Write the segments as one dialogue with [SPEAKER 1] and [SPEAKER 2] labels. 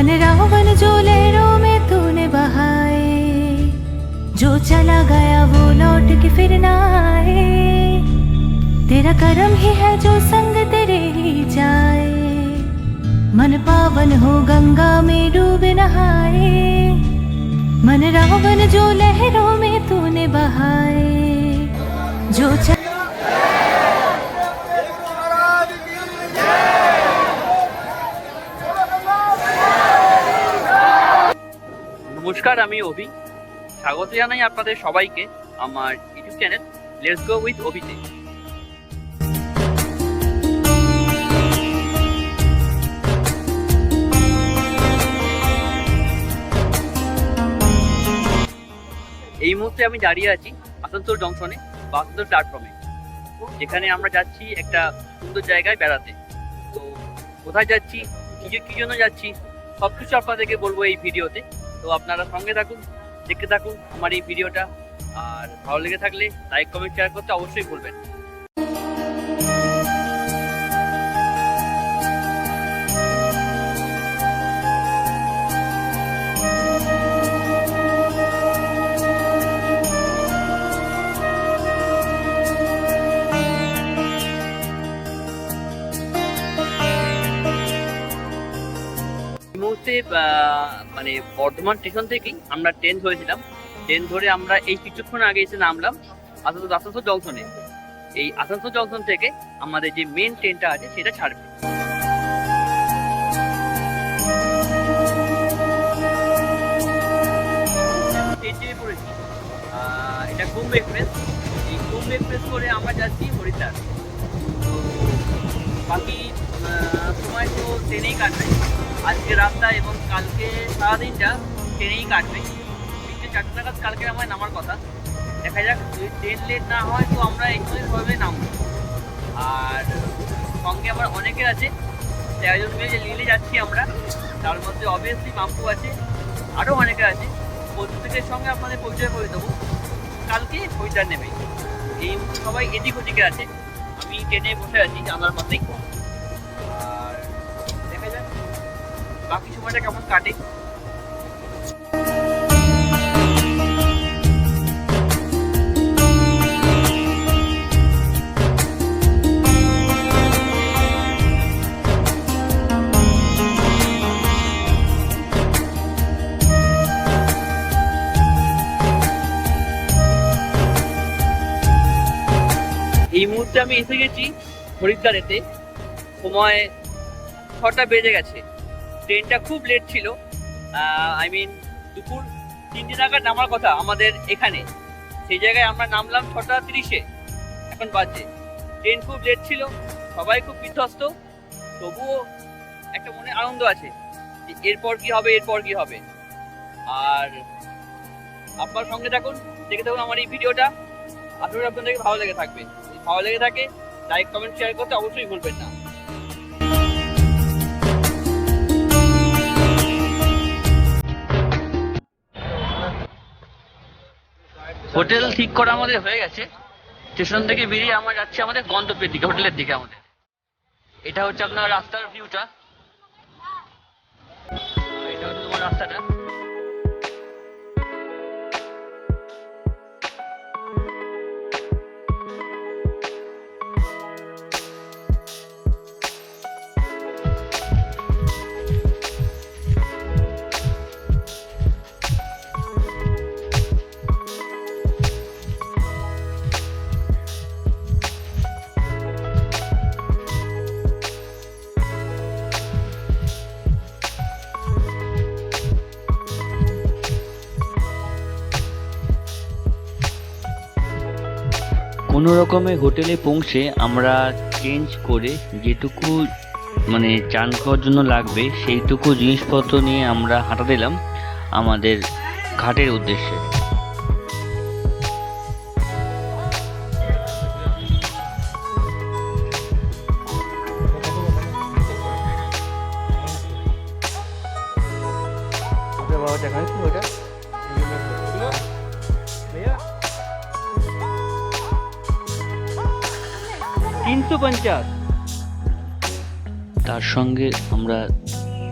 [SPEAKER 1] मन रावण जो लहरों में तूने बहाए, जो चला गया वो लौट के फिर ना आए। तेरा करम ही है जो संग तेरे ही जाए, मन पावन हो गंगा में डूब नहाए। मन रावण जो लहरों में तूने बहाए, जो
[SPEAKER 2] নমস্কার, আমি অভি। স্বাগত জানাই আপনাদের সবাইকে আমার YouTube channel let's go with অভিতে। এই মুহূর্তে আমি দাঁড়িয়ে আছি আসানসোল জংশনে বা আসানসোল প্ল্যাটফর্মে, যেখানে আমরা যাচ্ছি একটা সুন্দর জায়গায় বেড়াতে। তো কোথায় যাচ্ছি, কি জন্য যাচ্ছি, সব কিছু আপনাদেরকে বলবো এই ভিডিওতে। তো আপনারা সঙ্গে থাকুন, দেখতে থাকুন আমার এই ভিডিওটা। আর ভালো লেগে থাকলে লাইক, কমেন্ট, শেয়ার করতে অবশ্যই ভুলবেন। এই মুহূর্তে মানে বর্ধমান স্টেশন থেকেই আমরা ট্রেন ধরেছিলাম। ট্রেন ধরে আমরা এই কিছুক্ষণ আগে এসে নামলাম আসানসোল জংশনে। এই আসানসোল জংশন থেকে আমাদের যে মেন ট্রেনটা আছে সেটা ছাড়বে। ট্রেন চেপে পড়েছি, এটা কুম্ভ এক্সপ্রেস। এই কুম্ভ এক্সপ্রেস করে আমরা যাচ্ছি হরিদ্বার। তো বাকি সময় তো ট্রেনেই কাটবে, আজকে রাতটা এবং কালকে সারাদিনটা ট্রেনেই কাটবে। 4টা নাগাদ কালকে আমার নামার কথা, দেখা যাক যদি ট্রেন লেট না হয় তো আমরা এইভাবে নামবো। আর সঙ্গে আমার অনেকের আছে, 13 জন মিলে নিলে যাচ্ছি আমরা। তার মধ্যে অবভিয়াসলি মাম্পু আছে, আরও অনেকে আছে। প্রত্যেকের সঙ্গে আপনাদের পরিচয় করে দেবো। কালকে হরিদ্বার নেবে। এই সবাই এদিক ওদিকে আছে, আমি ট্রেনে বসে আছি জানার পাশেই। আর দেখা যাক বাকি সময়টা কেমন কাটে। এই মুহূর্তে আমি এসে গেছি হরিদ্বারেতে। সময় 6টা বেজে গেছে। ট্রেনটা খুব লেট ছিল, দুপুর 3টে নাগাদ নামার কথা আমাদের এখানে। সেই জায়গায় আমরা নামলাম 6টা 30-এ, এখন বাজে। ট্রেন খুব লেট ছিল, সবাই খুব বিধ্বস্ত। তবুও একটা মনে আনন্দ আছে যে এরপর কি হবে। আর আপনার সঙ্গে থাকুন, দেখে থাকুন আমার এই ভিডিওটা। আশা করি আপনাদেরকে ভালো লেগে থাকবে। ভালো লেগে থাকে লাইক, কমেন্ট, শেয়ার করতে অবশ্যই ভুলবেন না। হোটেল ঠিক করা আমাদের হয়ে গেছে। স্টেশন থেকে বেরিয়ে আমরা যাচ্ছি আমাদের গন্তব্যের দিকে, হোটেলের দিকে আমাদের। এটা হচ্ছে আপনার রাস্তার ভিউটা, এটা হচ্ছে তোমার রাস্তাটা। কোনো রকমে হোটেলে পৌঁছে আমরা চেঞ্জ করে যেটুকু চান খাওয়ার জন্য লাগবে সেইটুকু জিনিসপত্র নিয়ে আমরা হাঁটা দিলাম আমাদের ঘাটের উদ্দেশ্যে। ওটা 350। তার সঙ্গে আমরা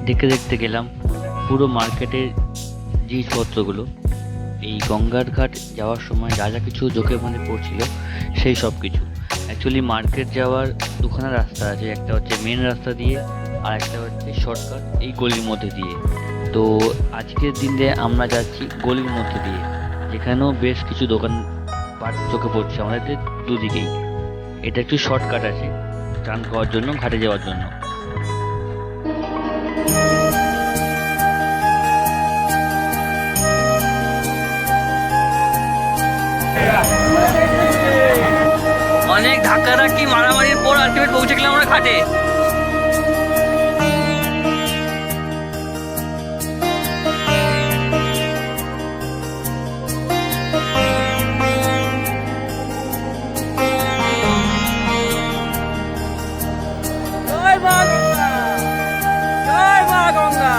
[SPEAKER 2] দেখতে গেলাম
[SPEAKER 3] পুরো মার্কেটের জিনিসপত্রগুলো এই গঙ্গার ঘাট যাওয়ার সময় যা যা কিছু চোখে মনে পড়ছিল সেই সব কিছু। অ্যাকচুয়ালি মার্কেট যাওয়ার দুখানা রাস্তা আছে, একটা হচ্ছে মেন রাস্তা দিয়ে আর একটা হচ্ছে শর্টকাট এই গলির মধ্যে দিয়ে। তো আজকের দিনে আমরা যাচ্ছি গলির মধ্যে দিয়ে, যেখানেও বেশ কিছু দোকান পাট চোখে পড়ছে আমাদের দুদিকেই। এটা একটু শর্টকাট আছে চান করার জন্য, ঘাটে যাওয়ার জন্য।
[SPEAKER 2] অনেক ধাক্কাধাক্কি মারামারির পর আলটিমেট পৌঁছে গেলাম আমরা ঘাটে। জয় মা গঙ্গা, জয় মা গঙ্গা,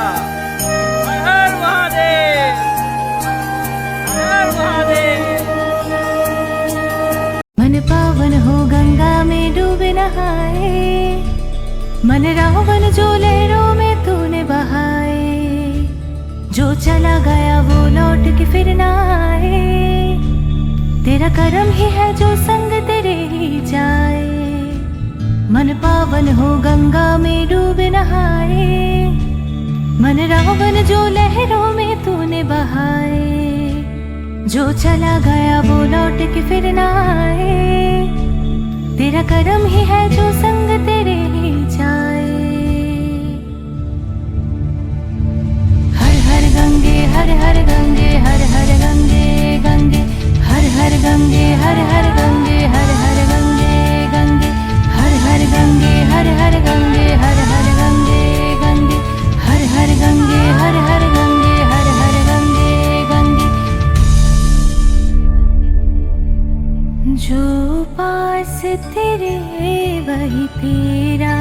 [SPEAKER 2] হর হর মহাদেব, হর হর মহাদেব।
[SPEAKER 1] मन पावन हो गंगा में डूबे नहाए, मन रावण जो लहरों में तूने बहाए, जो चला गया वो लौट के फिर ना आए, तेरा करम ही है जो संग तेरे ही जाए। मन पावन हो गंगा में डूबे नहाए, मन रावण जो लहरों में तूने बहाए, जो चला गया वो लौट के फिर ना आए, तेरा करम ही है जो संग तेरे ही जाए। हर हर गंगे हर हर गंगे हर हर गंगे गंगे, हर हर गंगे हर हर गंगे हर हर गंगे गंगे, हर हर गंगे हर हर गंगे हर हर गंगे गंगे, हर हर गंगे हर हर गंगे हर हर गंगे गंगे। जो पास तेरे वही तेरा,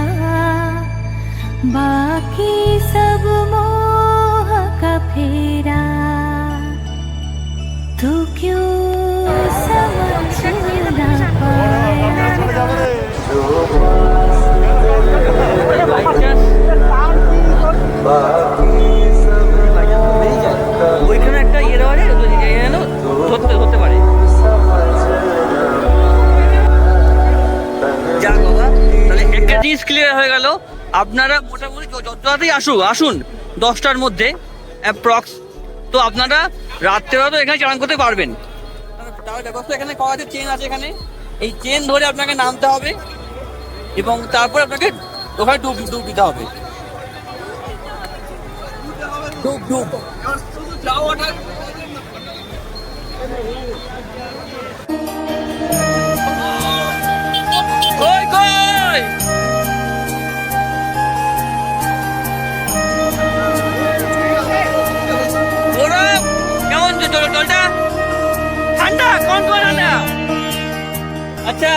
[SPEAKER 1] बाकी सब मोह का फेरा, तू क्यों समझ ना पाया।
[SPEAKER 2] ওইখানে একটা ইয়ে দেওয়া যায়, ধরতে ধরতে পারে। যাক বাবা, তাহলে একটা জিনিস ক্লিয়ার হয়ে গেল, আপনারা মোটামুটি যত তাড়াতাড়ি আসুন 10টার মধ্যে অ্যাপ্রক্স, তো আপনারা রাত্রেবেলা তো এখানে চান করতে পারবেন। তার ব্যবস্থা এখানে করা আছে, চেন আছে এখানে, এই চেন ধরে আপনাকে নামতে হবে এবং তারপর আপনাকে ওখানে ডুব দিতে হবে। ডুব কই কই ওরা কেমন জলটা ঠান্ডা, কোন ঠান্ডা? আচ্ছা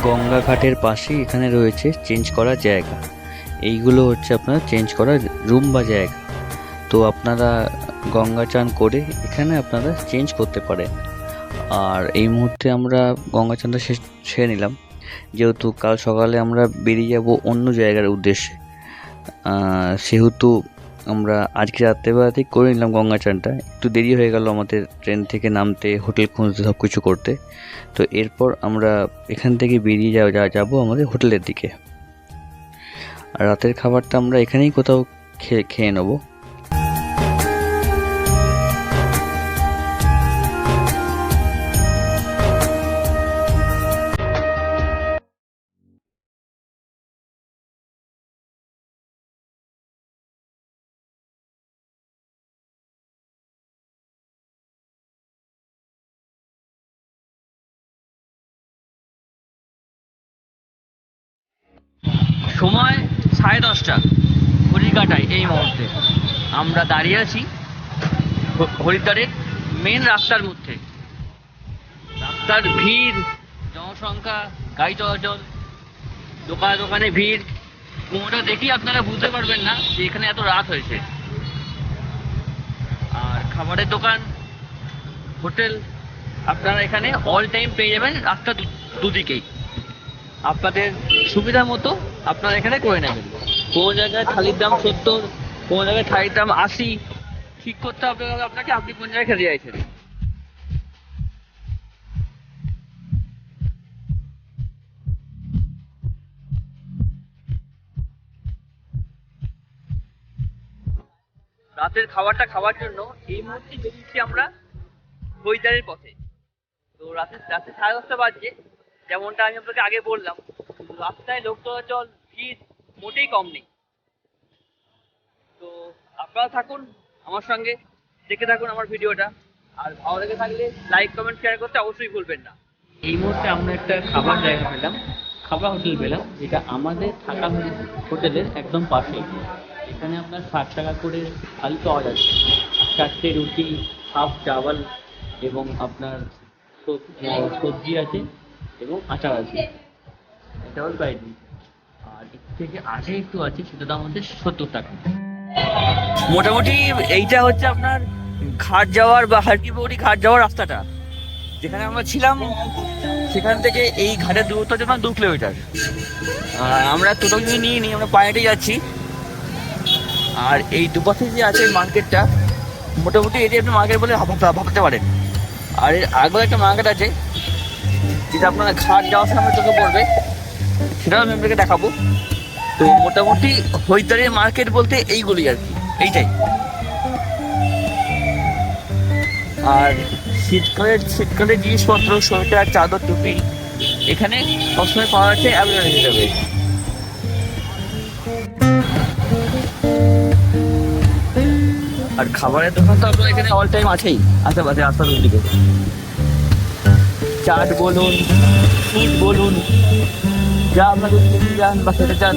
[SPEAKER 3] গঙ্গা ঘাটের পাশেই এখানে রয়েছে চেঞ্জ করার জায়গা। এইগুলো হচ্ছে আপনার চেঞ্জ করার রুম বা জায়গা। তো আপনারা গঙ্গা চান করে এখানে আপনারা চেঞ্জ করতে পারেন। আর এই মুহূর্তে আমরা গঙ্গা চানটা সেরে নিলাম, যেহেতু কাল সকালে আমরা বেরিয়ে যাব অন্য জায়গার উদ্দেশ্যে। সেহেতু আমরা আজকে রাত্রেবেলাতেই করে নিলাম গঙ্গা চানটা। একটু দেরি হয়ে গেল আমাদের ট্রেন থেকে নামতে, হোটেল খুঁজতে, সব কিছু করতে। তো এরপর আমরা এখান থেকে বেরিয়ে যাবো আমাদের হোটেলের দিকে। আর রাতের খাবারটা আমরা এখানেই কোথাও খেয়ে নেবো।
[SPEAKER 2] 10:30 হরিকাটায় এই মুহূর্তে আমরা দাঁড়িয়ে আছি হরিদ্বারের মেন রাস্তার মধ্যে। রাস্তার ভিড়, জনসংখ্যা, গাড়ি চলাচল, দোকানে দোকানে ভিড়, কোনোটা দেখি আপনারা বুঝতে পারবেন না যে এখানে এত রাত হয়েছে। আর খাবারের দোকান, হোটেল আপনারা এখানে অল টাইম পেয়ে যাবেন রাস্তার দুদিকেই। আপনাদের সুবিধা মতো আপনারা এখানে করে নেবেন। কোনো জায়গায় থালির দাম 70, কোনো জায়গায় থালির দাম 80, ঠিক করতে হবে আপনাকে আপনি কোন জায়গায় খেতে চাইছেন। রাতের খাবারটা খাওয়ার জন্য এই মুহূর্তে বেরিয়েছি আমরা হরিদ্বারের পথে। তো রাতে 10:30 বাজছে, যেমনটা আমি আপনাকে আগে বললাম, রাস্তায় লোক চলাচল, ভিড় মোটেই কম নেই। তো আপনারা থাকুন আমার সঙ্গে, দেখে থাকুন আমার ভিডিওটা। আর ভালো লেগে থাকলে লাইক, কমেন্ট, শেয়ার করতে অবশ্যই ভুলবেন না। এই মুহূর্তে আমরা একটা খাবার জায়গা পেলাম, খাবার হোটেল পেলাম, যেটা আমাদের থাকা হোটেলের একদম পাশে। এখানে আপনার 60 টাকা করে থালি পাওয়া যাচ্ছে, 4টে রুটি, হাফ চাওয়াল এবং আপনার সবজি আছে এবং আচার আছে। এটা হল বাইরে। আর এর থেকে আগে একটু আছে, সেটা দাম হচ্ছে 70 টাকা। মোটামুটি এইটা হচ্ছে আপনার ঘাট যাওয়ার বা হারকিপৌরি ঘাট যাওয়ার রাস্তাটা। যেখানে আমরা ছিলাম সেখান থেকে এই ঘাটের দূরত্ব হচ্ছে 2 কিলোমিটার। আমরা টোটো কিছু নিয়ে নিই, আমরা পায়ে হেঁটে যাচ্ছি। আর এই দুপাশে যে আছে মার্কেটটা, মোটামুটি এটি আপনি মার্কেট বলে ভাবতে পারেন। আর এর আগেও একটা মার্কেট আছে, যেটা আপনার ঘাট যাওয়ার সময় চোখে পড়বে, সেটাও আমি আপনাকে দেখাবো। তো মোটামুটি হরিদ্বারের মার্কেট বলতে এইগুলি আর কি, এইটাই। আর শীতকালের জিনিসপত্র, সোয়েটার, চাদর, টুপি এখানে সবসময় পাওয়া যাচ্ছে অ্যাভেলেবেল হিসাবে। আর খাবারের দোকান তো আপনার এখানে অল টাইম আছেই, আশেপাশে রাস্তার দিকে। চাট বলুন, ফুড বলুন, যা আপনাদের খেতে চান বা খেতে চান।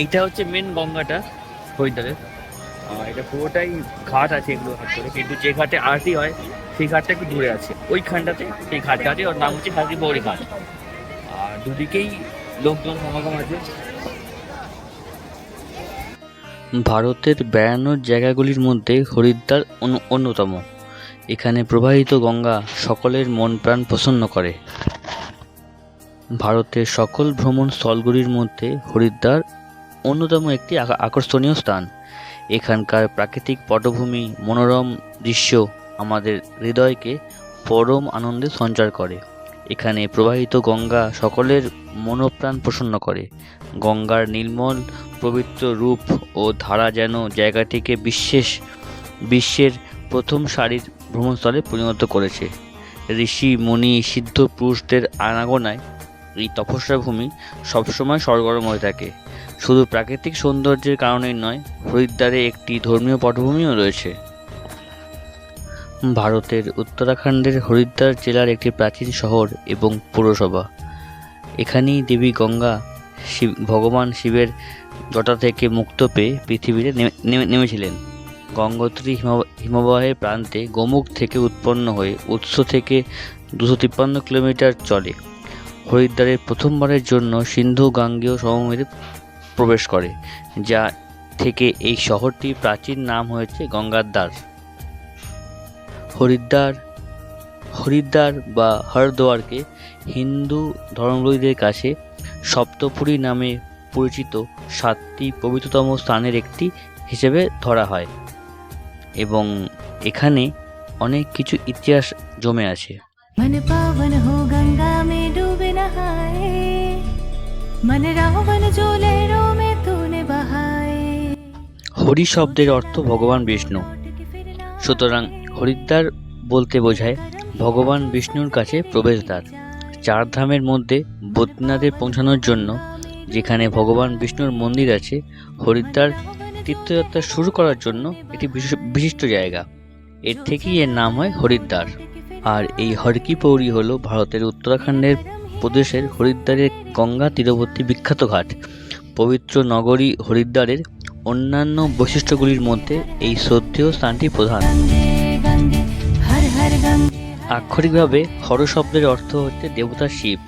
[SPEAKER 2] এইটা হচ্ছে মেন গঙ্গাটা হরিদ্বারের। এটা পুরোটাই ঘাট আছে এগুলো ঘাট করে, কিন্তু যে ঘাটে আরতি হয় সেই ঘাটটা একটু দূরে আছে, ওইখানটাতে সেই ঘাটটা আছে, ওর নাম হচ্ছে হারকিপৌরি ঘাট। আর দুদিকেই লোকজন সমাগম আছে।
[SPEAKER 3] ভারতের বেড়ানোর জায়গাগুলির মধ্যে হরিদ্বার অন্যতম। এখানে প্রবাহিত গঙ্গা সকলের মন প্রাণ প্রসন্ন করে। ভারতের সকল ভ্রমণ স্থলগুলির মধ্যে হরিদ্বার অন্যতম একটি আকর্ষণীয় স্থান। এখানকার প্রাকৃতিক পটভূমি, মনোরম দৃশ্য আমাদের হৃদয়কে পরম আনন্দে সঞ্চার করে। এখানে প্রবাহিত গঙ্গা সকলের মনোপ্রাণ প্রসন্ন করে। গঙ্গার নির্মল পবিত্র রূপ ও ধারা যেন জায়গাটিকে বিশ্বের প্রথম সারির ভ্রমণস্থলে পরিণত করেছে। ঋষি মুনি সিদ্ধ পুরুষদের আনাগোনায় এই তপস্যা ভূমি সবসময় সরগরম হয়ে থাকে। শুধু প্রাকৃতিক সৌন্দর্যের কারণেই নয়, হরিদ্বারে একটি ধর্মীয় পটভূমিও রয়েছে। ভারতের উত্তরাখণ্ডের হরিদ্বার জেলার একটি প্রাচীন শহর এবং পৌরসভা। এখানেই দেবী গঙ্গা ভগবান শিবের জটা থেকে মুক্ত পেয়ে পৃথিবীতে নেমেছিলেন। গঙ্গোত্রী হিমবাহের প্রান্তে গোমুখ থেকে উৎপন্ন হয়ে উৎস থেকে 253 কিলোমিটার চলে হরিদ্বারে প্রথমবারের জন্য সিন্ধু গাঙ্গেয় সমভূমিতে প্রবেশ করে, যা থেকে এই শহরটির প্রাচীন নাম হয়েছে গঙ্গার দ্বার। হরিদ্বার বা হরদ্বারকে হিন্দু ধর্মাবলম্বীদের কাছে সপ্তপুরী নামে পরিচিত 7টি পবিত্রতম স্থানের একটি হিসেবে ধরা হয় এবং এখানে অনেক কিছু ইতিহাস জমে আছে।
[SPEAKER 1] मन पावन हो गंगा में डूबे नहाए, मन रावण जो लहरों में तूने बहाए।
[SPEAKER 3] হরি শব্দের অর্থ ভগবান বিষ্ণু, সুতরাং হরিদ্বার বলতে বোঝায় ভগবান বিষ্ণুর কাছে প্রবেশদ্বার। 4 ধামের মধ্যে বদ্রীনাথে পৌঁছানোর জন্য যেখানে ভগবান বিষ্ণুর মন্দির আছে, হরিদ্বার তীর্থযাত্রা শুরু করার জন্য একটি বিশিষ্ট জায়গা। এর থেকেই এর নাম হয় হরিদ্বার। আর এই হরকি পৌরি হলো ভারতের উত্তরাখণ্ডের প্রদেশের হরিদ্বারের গঙ্গা তীরবর্তী বিখ্যাত ঘাট। পবিত্র নগরী হরিদ্বারের অন্যান্য বৈশিষ্ট্যগুলির মধ্যে এই শ্রদ্ধেয় স্থানটি প্রধান।
[SPEAKER 1] गंगे हर हर गंगे
[SPEAKER 3] আক্ষরিকভাবে হর শব্দের অর্থ হচ্ছে দেবতা শিব,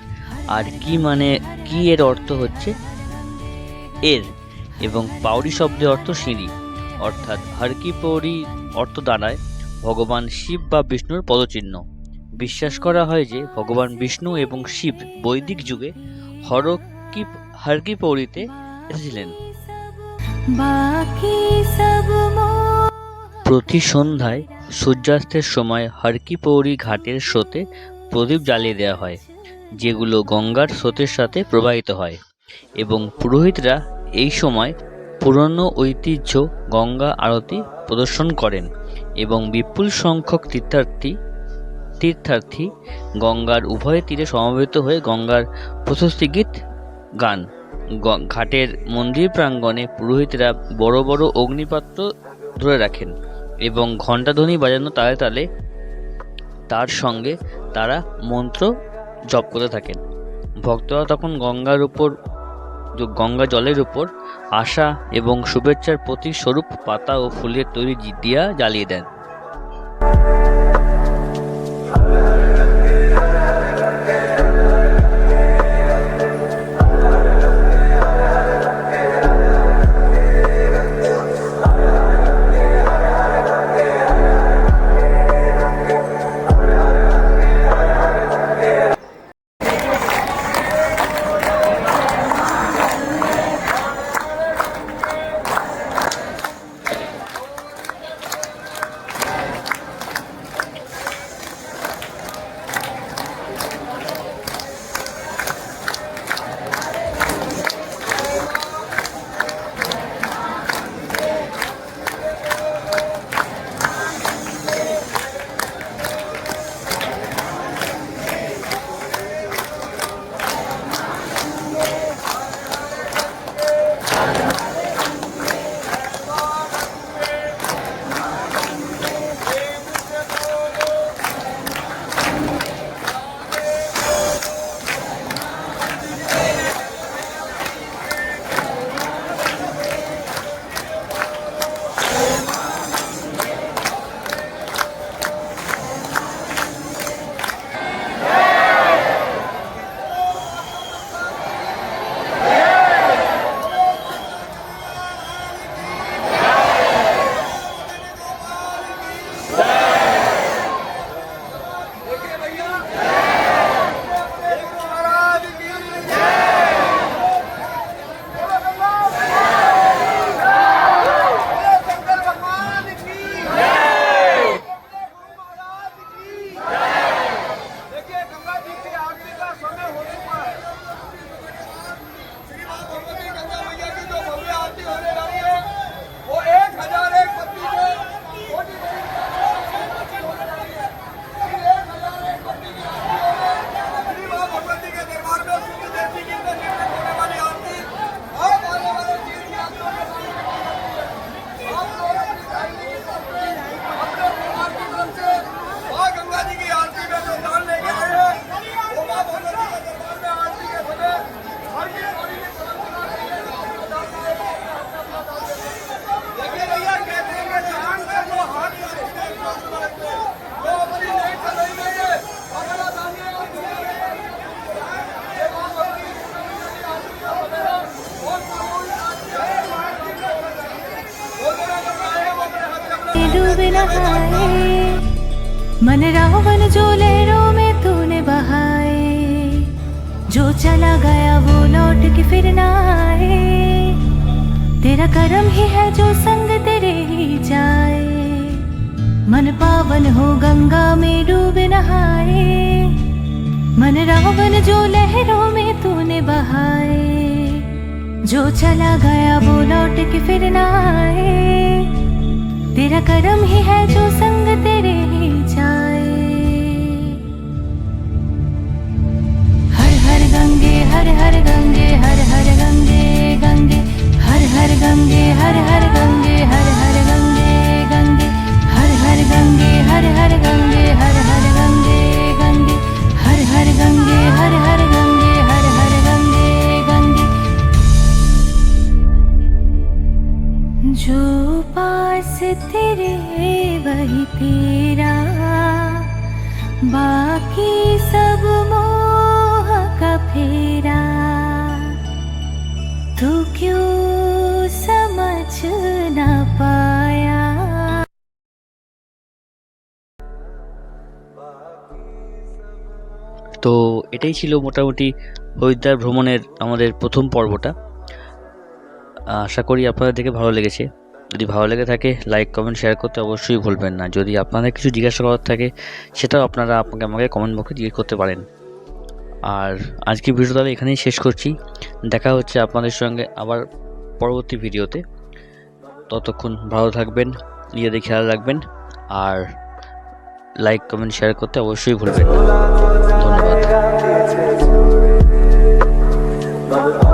[SPEAKER 3] আর কি এর অর্থ হচ্ছে এর, এবং পাউরি শব্দের অর্থ সিঁড়ি, অর্থাৎ হরকি পৌরি অর্থ দাঁড়ায় ভগবান শিব বা বিষ্ণুর পদচিহ্ন। বিশ্বাস করা হয় যে ভগবান বিষ্ণু এবং শিব বৈদিক যুগে হরকি পৌরিতে এসেছিলেন।
[SPEAKER 1] बाकी सब मोह
[SPEAKER 3] প্রতি সন্ধ্যায় সূর্যাস্তের সময় হরকি পৌরি ঘাটের স্রোতে প্রদীপ জ্বালিয়ে দেওয়া হয়, যেগুলো গঙ্গার স্রোতের সাথে প্রবাহিত হয়, এবং পুরোহিতরা এই সময় পুরনো ঐতিহ্য গঙ্গা আরতি প্রদর্শন করেন এবং বিপুল সংখ্যক তীর্থার্থী গঙ্গার উভয় তীরে সমবেত হয়ে গঙ্গার প্রশস্তি গীত গান। ঘাটের মন্দির প্রাঙ্গণে পুরোহিতরা বড় বড় অগ্নিপাত্র ধরে রাখেন এবং ঘণ্টাধ্বনি বাজানো তালে তালে তার সঙ্গে তারা মন্ত্র জপ করতে থাকেন। ভক্তরা তখন গঙ্গা জলের উপর আশা এবং শুভেচ্ছার প্রতীক স্বরূপ পাতা ও ফুলের তৈরি দিয়া জ্বালিয়ে দেন।
[SPEAKER 1] मन रावण जो लहरों में तूने बहाए, जो चला गया वो लौट के फिर ना आए। तेरा करम ही है जो संग तेरे ही जाए, मन पावन हो गंगा में डूब नहाए। मन रावण जो लहरों में तूने बहाए, जो चला गया वो लौट के फिर ना आए। तेरा करम ही है जो संग तेरे ही जाए। हर हर गंगे हर हर गंगे हर हर गंगे गंगे हर हर गंगे हर हर गंगे हर हर गंगे गंगे हर हर गंगे हर हर गंगे हर हर गंगे गंगे हर हर गंगे हर हर गंगे हर हर गंगे गंगे। जो पास तेरे वही तेरा, बाकी सब मोह का फेरा। तू क्यों समझ ना पाया।
[SPEAKER 3] তো এটাই ছিল মোটামুটি হরিদ্বার ভ্রমণের আমাদের প্রথম পর্বটা। আশা করি আপনাদের দেখে ভালো লেগেছে। যদি ভালো লেগে থাকে লাইক কমেন্ট শেয়ার করতে অবশ্যই ভুলবেন না। যদি আপনাদের কিছু জিজ্ঞাসা করার থাকে সেটাও আপনারা আমাকে কমেন্ট বক্সে জিজ্ঞেস করতে পারেন। আর আজকে ভিডিও তাহলে এখানেই শেষ করছি। দেখা হচ্ছে আপনাদের সঙ্গে আবার পরবর্তী ভিডিওতে। ততক্ষণ ভালো থাকবেন, নিজেদের খেয়াল রাখবেন, আর লাইক কমেন্ট শেয়ার করতে অবশ্যই ভুলবেন না। ধন্যবাদ।